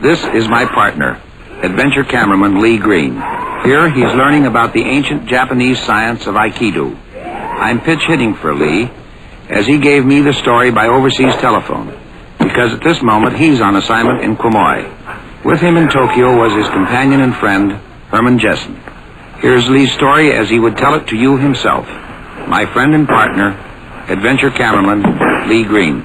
This is my partner, adventure cameraman Lee Green. Here he's learning about the ancient Japanese science of Aikido. I'm pitch hitting for Lee, as he gave me the story by overseas telephone, because at this moment he's on assignment in Quemoy. With him in Tokyo was his companion and friend, Herman Jessen. Here's Lee's story as he would tell it to you himself. My friend and partner, adventure cameraman Lee Green.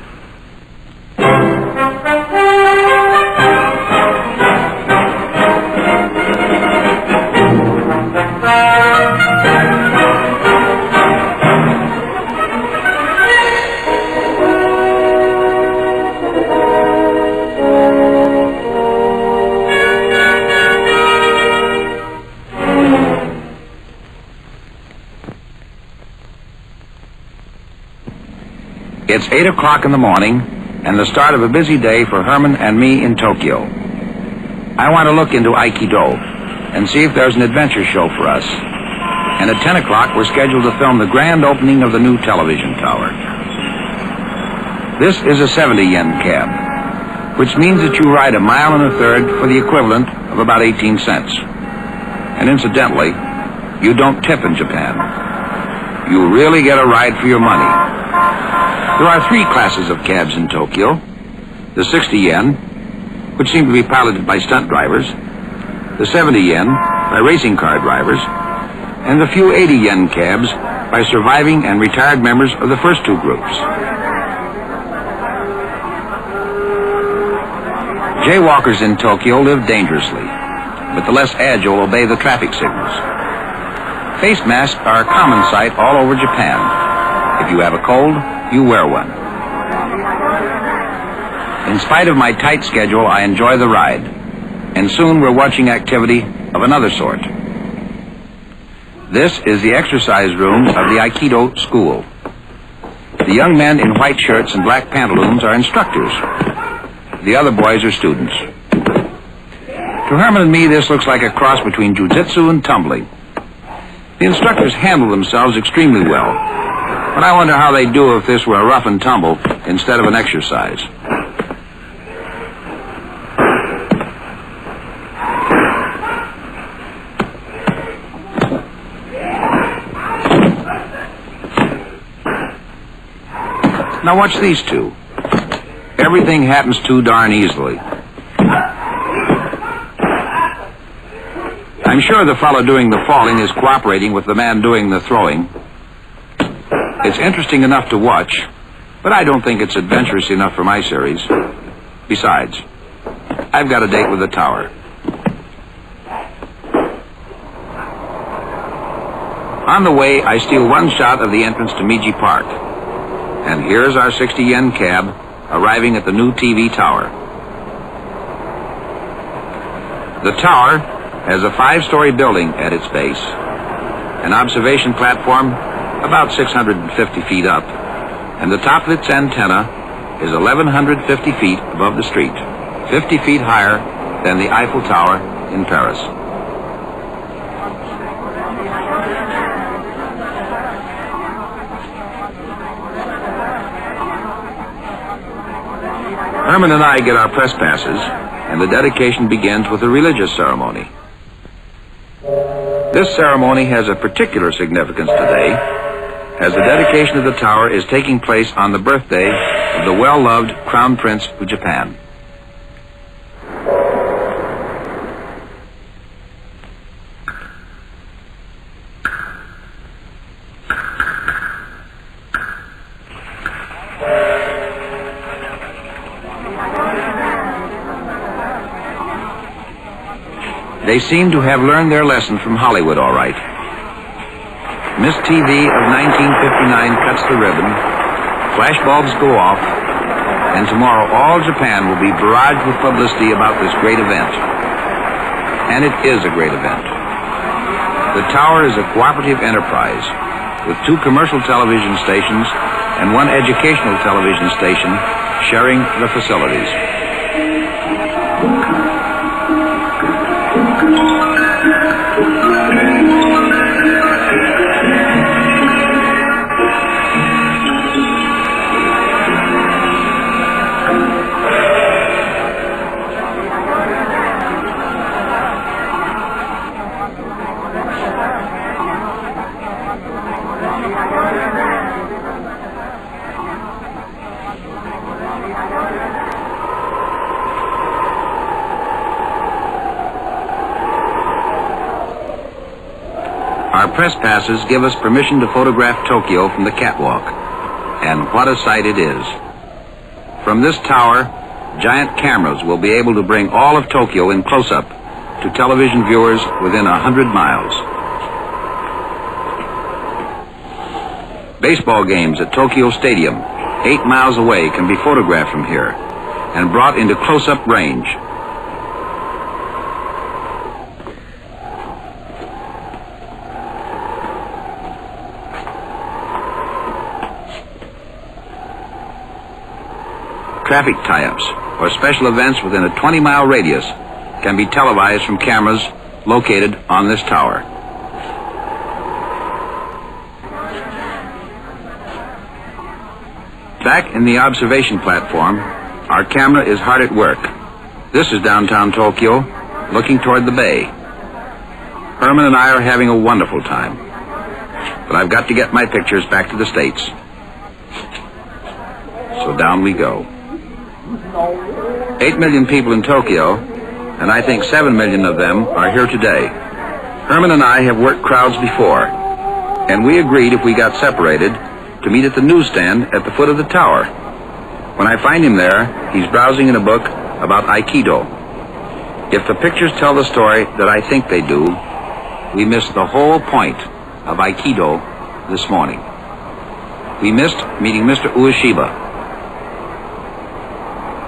It's 8 o'clock in the morning, and the start of a busy day for Herman and me in Tokyo. I want to look into Aikido and see if there's an adventure show for us. And at 10 o'clock, we're scheduled to film the grand opening of the new television tower. This is a 70 yen cab, which means that you ride a mile and a third for the equivalent of about 18 cents. And incidentally, you don't tip in Japan. You really get a ride for your money. There are 3 classes of cabs in Tokyo. The 60 yen, which seem to be piloted by stunt drivers, the 70 yen by racing car drivers, and the few 80 yen cabs by surviving and retired members of the first 2 groups. Jaywalkers in Tokyo live dangerously, but the less agile obey the traffic signals. Face masks are a common sight all over Japan. If you have a cold, you wear one. In spite of my tight schedule, I enjoy the ride, and soon we're watching activity of another sort. This is the exercise room of the Aikido school. The young men in white shirts and black pantaloons are instructors. The other boys are students. To Herman and me, this looks like a cross between jiu-jitsu and tumbling. The instructors handle themselves extremely well, but I wonder how they'd do if this were a rough and tumble instead of an exercise. Now watch these two. Everything happens too darn easily. I'm sure the fellow doing the falling is cooperating with the man doing the throwing. It's interesting enough to watch, but I don't think it's adventurous enough for my series. Besides, I've got a date with the tower. On the way, I steal one shot of the entrance to Meiji Park. And here's our 60 yen cab arriving at the new TV tower. The tower has a 5-story building at its base, an observation platform about 650 feet up, and the top of its antenna is 1,150 feet above the street, 50 feet higher than the Eiffel Tower in Paris. Herman and I get our press passes, and the dedication begins with a religious ceremony. This ceremony has a particular significance today, as the dedication of the tower is taking place on the birthday of the well-loved Crown Prince of Japan. They seem to have learned their lesson from Hollywood, all right. Miss TV of 1959 cuts the ribbon, flashbulbs go off, and tomorrow all Japan will be barraged with publicity about this great event. And it is a great event. The tower is a cooperative enterprise with 2 commercial television stations and 1 educational television station sharing the facilities. Our press passes give us permission to photograph Tokyo from the catwalk. And what a sight it is. From this tower, giant cameras will be able to bring all of Tokyo in close-up to television viewers within 100 miles. Baseball games at Tokyo Stadium, 8 miles away, can be photographed from here and brought into close-up range. Traffic tie-ups or special events within a 20-mile radius can be televised from cameras located on this tower. Back in the observation platform, our camera is hard at work. This is downtown Tokyo, looking toward the bay. Herman and I are having a wonderful time. But I've got to get my pictures back to the States. So down we go. 8 million people in Tokyo, and I think 7 million of them are here today. Herman and I have worked crowds before, and we agreed if we got separated to meet at the newsstand at the foot of the tower. When I find him there, he's browsing in a book about Aikido. If the pictures tell the story that I think they do, we missed the whole point of Aikido this morning. We missed meeting Mr. Ueshiba.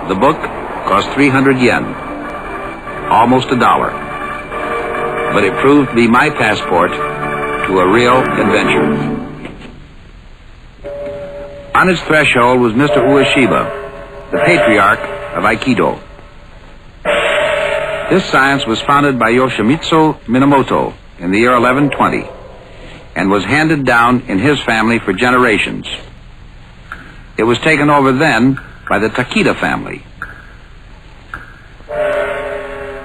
The book cost 300 yen, almost $1. But it proved to be my passport to a real adventure. On its threshold was Mr. Ueshiba, the patriarch of Aikido. This science was founded by Yoshimitsu Minamoto in the year 1120 and was handed down in his family for generations. It was taken over then by the Takeda family.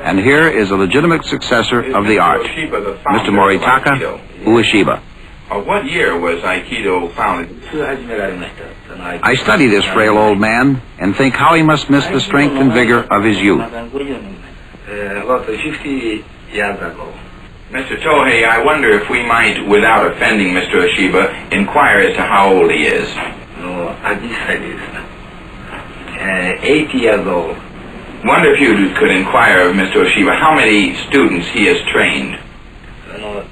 And here is a legitimate successor of the art, Mr. Moritaka Ueshiba. What year was Aikido founded? I study this frail old man and think how he must miss the strength and vigor of his youth. About 50 years ago. Mr. Tohei, I wonder if we might, without offending Mr. Ueshiba, inquire as to how old he is. No, at this time, 80 years old. Wonder if you could inquire of Mr. Ueshiba how many students he has trained.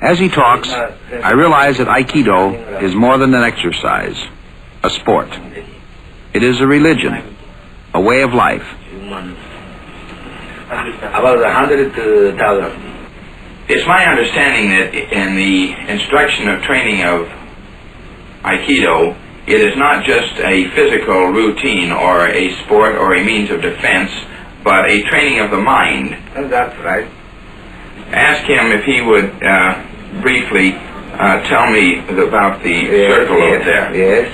As he talks, I realize that Aikido is more than an exercise, a sport. It is a religion, a way of life. About 100,000. It's my understanding that in the instruction of training of Aikido, it is not just a physical routine or a sport or a means of defense, but a training of the mind. That's right. Ask him if he would briefly tell me about the circle over there. Yes.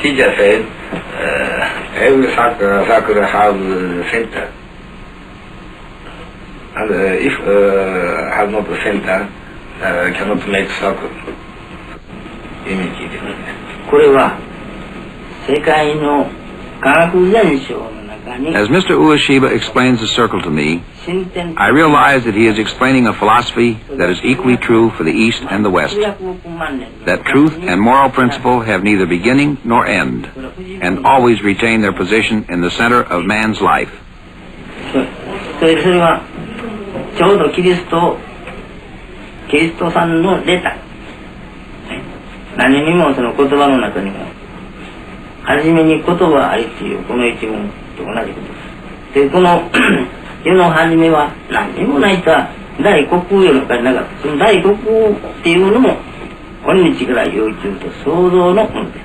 Teacher said every circle has a center. And if has not a center, cannot make circle. Image. これは世界の科学現象の中に As Mr. Ueshiba explains the circle to me, I realize that he is explaining a philosophy that is equally true for the East and the West. That truth and moral principle have neither beginning nor end, and always retain their position in the center of man's life. それはちょうどキリストさんの出た何にもその言葉の中にも初めに言葉ありっていうこの一文と同じことです。でこの世の初めは何にもないか大虚空世の中になかった。その大虚空っていうのも今日から要求と創造のものです。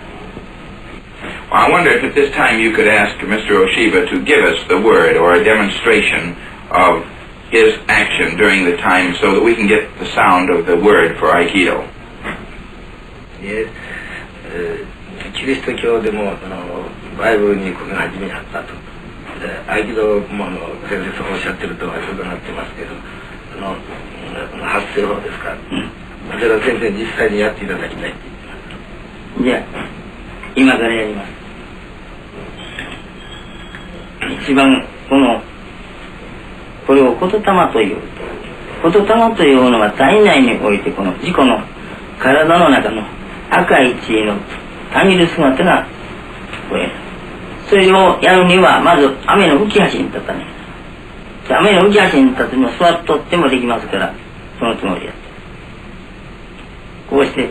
Well, I wonder if at this time you could ask Mr. Ueshiba to give us the word or a demonstration of his action during the time so that we can get the sound of the word for Aikido. Yes. キリスト教でもバイブルにこれが初めにあったと。合気道も先生そうおっしゃってるとはそうなってますけど、発声法ですか。それは先生に実際にやっていただきたい。じゃあ今からやります。一番これを言霊という。言霊というのは体内においてこの自己の体の中の赤い血のたぎる姿がこれ。それをやるにはまず雨の浮き橋に立たね。雨の浮き橋に立つにも座っとってもできますから、そのつもりやって。こうして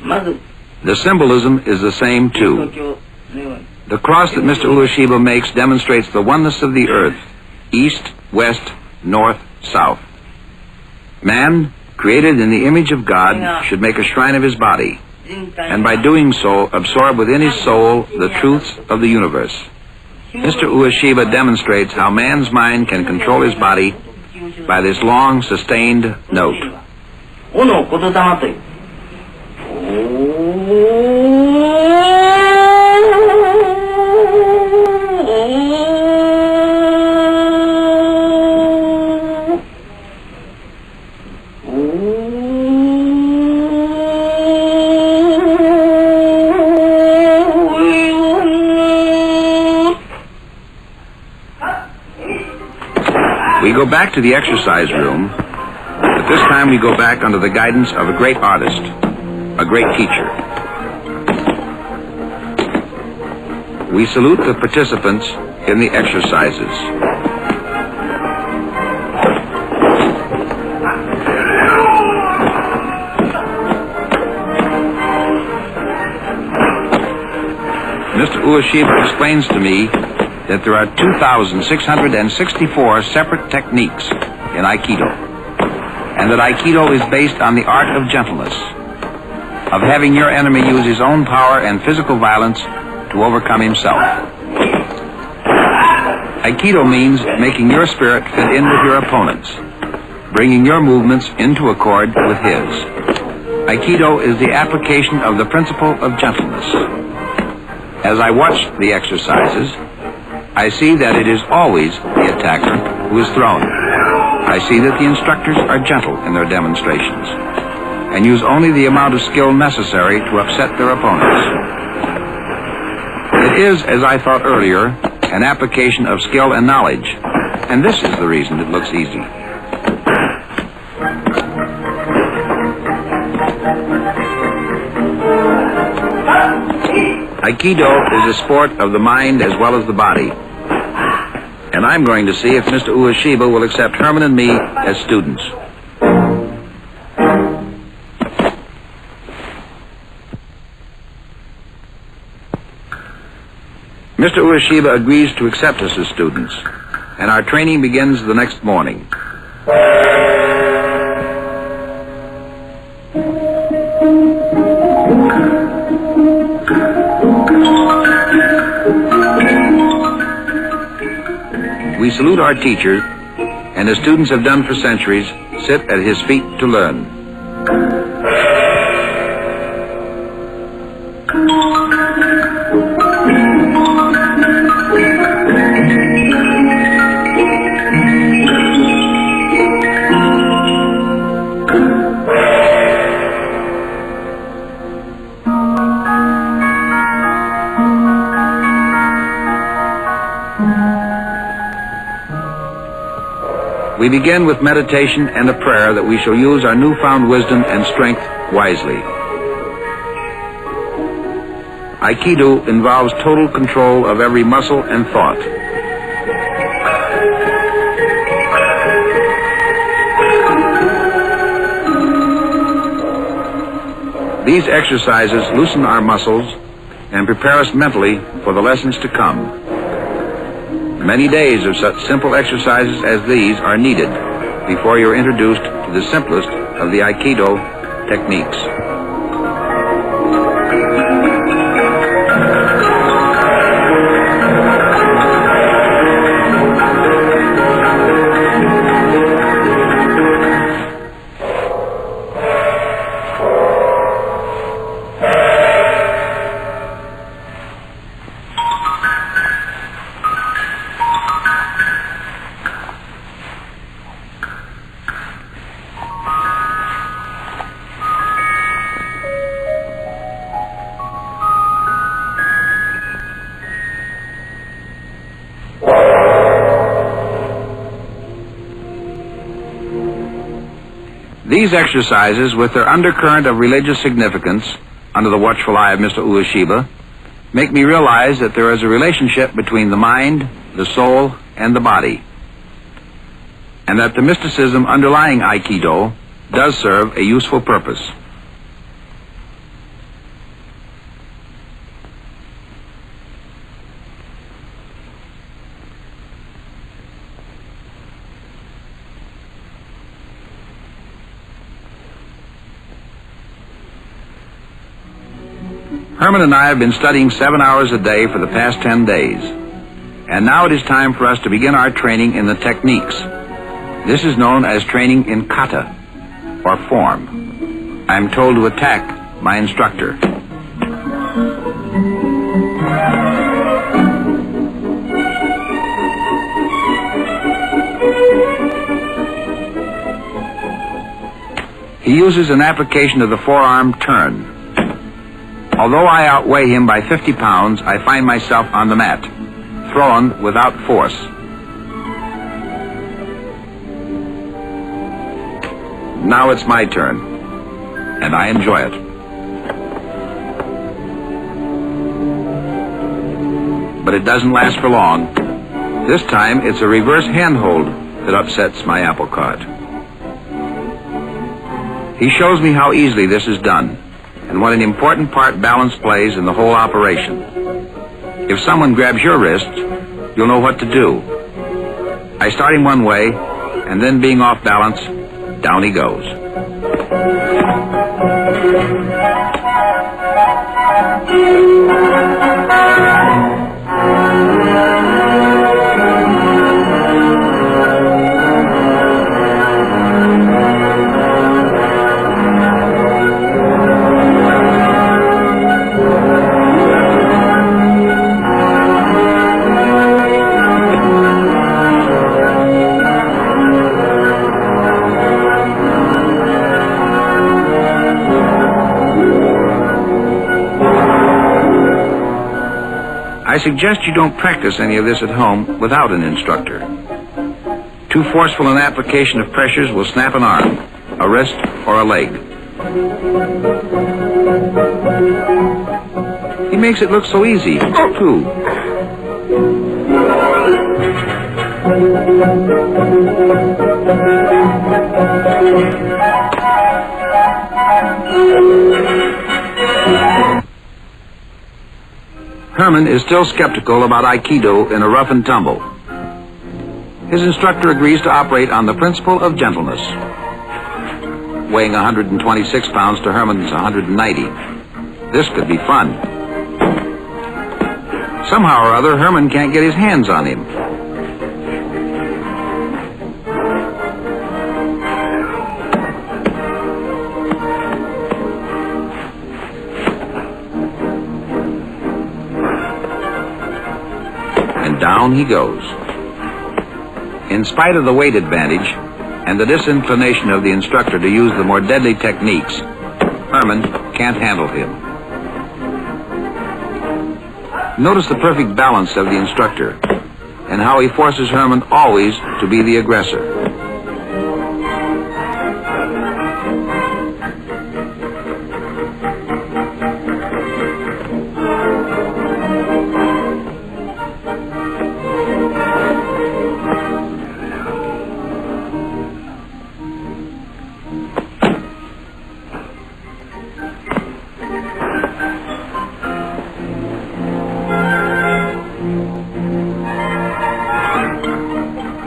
まず The symbolism is the same too. 東京のように The cross that Mr. Ueshiba makes demonstrates the oneness of the earth, east, west, north, south. Man, created in the image of God, should make a shrine of his body, and by doing so absorb within his soul the truths of the universe. Mr. Ueshiba demonstrates how man's mind can control his body by this long, sustained note. おの言霊という。We go back to the exercise room, but this time we go back under the guidance of a great artist, a great teacher. We salute the participants in the exercises. Mr. Ueshiba explains to me that there are 2,664 separate techniques in Aikido, and that Aikido is based on the art of gentleness, of having your enemy use his own power and physical violence to overcome himself. Aikido means making your spirit fit in with your opponent's, bringing your movements into accord with his. Aikido is the application of the principle of gentleness. As I watch the exercises, I see that it is always the attacker who is thrown. I see that the instructors are gentle in their demonstrations and use only the amount of skill necessary to upset their opponents. It is, as I thought earlier, an application of skill and knowledge, and this is the reason it looks easy. Aikido is a sport of the mind as well as the body. And I'm going to see if Mr. Ueshiba will accept Herman and me as students. Mr. Ueshiba agrees to accept us as students, and our training begins the next morning. We salute our teacher, and as students have done for centuries, sit at his feet to learn. We begin with meditation and a prayer that we shall use our newfound wisdom and strength wisely. Aikido involves total control of every muscle and thought. These exercises loosen our muscles and prepare us mentally for the lessons to come. Many days of such simple exercises as these are needed before you're introduced to the simplest of the Aikido techniques. These exercises, with their undercurrent of religious significance, under the watchful eye of Mr. Ueshiba, make me realize that there is a relationship between the mind, the soul, and the body, and that the mysticism underlying Aikido does serve a useful purpose. Herman and I have been studying 7 hours a day for the past 10 days. And now it is time for us to begin our training in the techniques. This is known as training in kata, or form. I am told to attack my instructor. He uses an application of the forearm turn. Although I outweigh him by 50 pounds, I find myself on the mat, thrown without force. Now it's my turn, and I enjoy it. But it doesn't last for long. This time, it's a reverse handhold that upsets my apple cart. He shows me how easily this is done, and what an important part balance plays in the whole operation. If someone grabs your wrist, you'll know what to do. I start him one way, and then being off balance, down he goes. I suggest you don't practice any of this at home without an instructor. Too forceful an application of pressures will snap an arm, a wrist, or a leg. He makes it look so easy, too. Herman is still skeptical about Aikido in a rough and tumble. His instructor agrees to operate on the principle of gentleness. Weighing 126 pounds to Herman's 190. This could be fun. Somehow or other, Herman can't get his hands on him. Down he goes. In spite of the weight advantage and the disinclination of the instructor to use the more deadly techniques, Herman can't handle him. Notice the perfect balance of the instructor and how he forces Herman always to be the aggressor.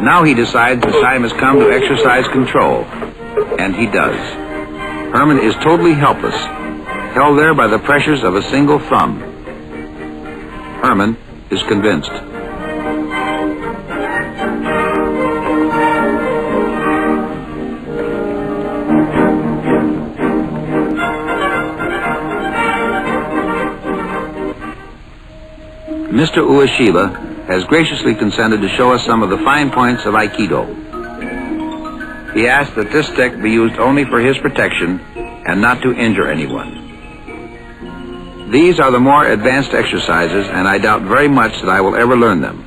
Now he decides the time has come to exercise control, and he does. Herman is totally helpless, held there by the pressures of a single thumb. Herman is convinced. Mr. Ueshiba has graciously consented to show us some of the fine points of Aikido. He asked that this stick be used only for his protection and not to injure anyone. These are the more advanced exercises, and I doubt very much that I will ever learn them.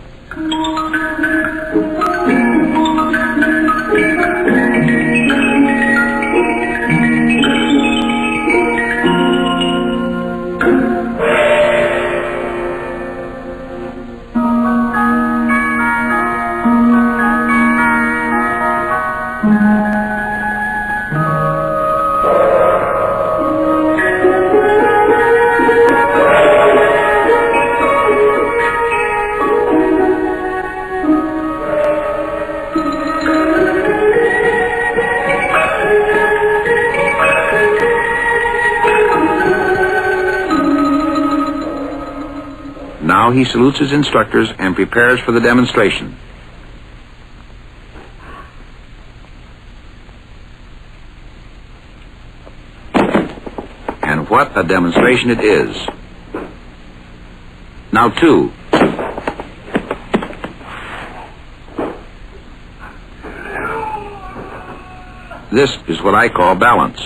Now he salutes his instructors and prepares for the demonstration. And what a demonstration it is. Now 2. This is what I call balance.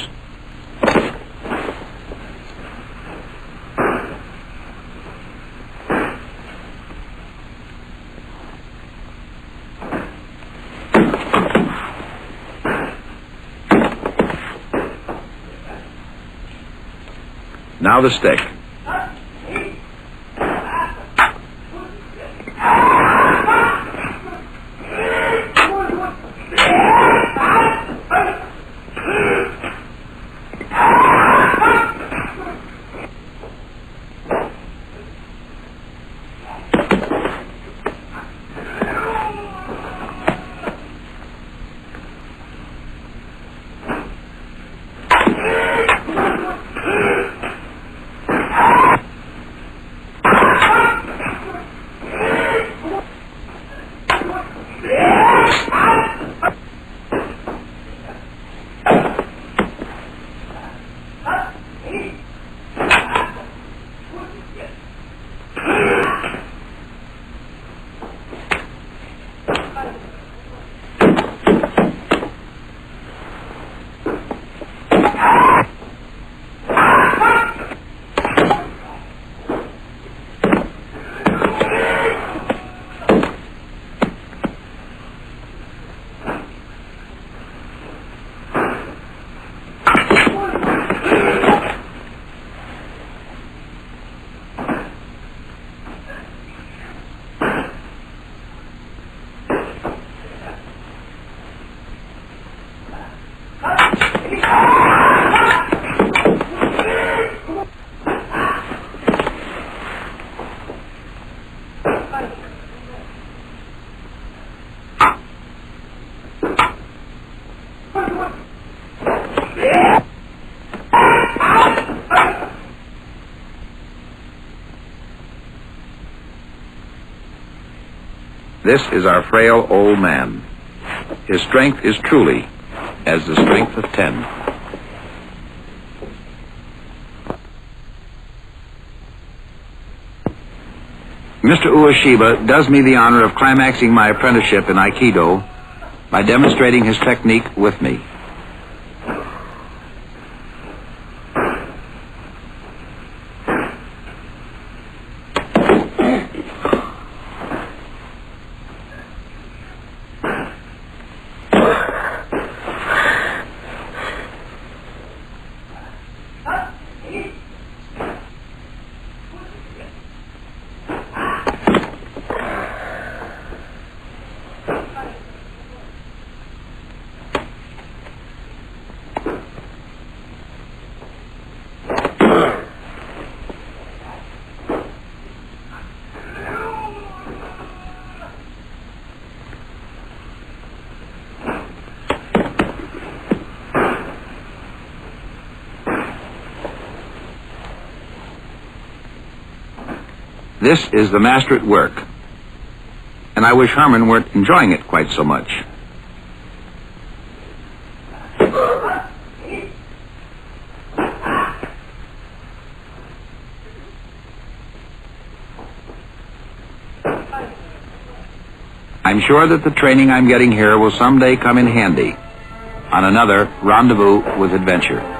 Now the stick. This is our frail old man. His strength is truly as the strength of 10. Mr. Ueshiba does me the honor of climaxing my apprenticeship in Aikido by demonstrating his technique with me. This is the master at work, and I wish Herman weren't enjoying it quite so much. I'm sure that the training I'm getting here will someday come in handy on another Rendezvous with Adventure.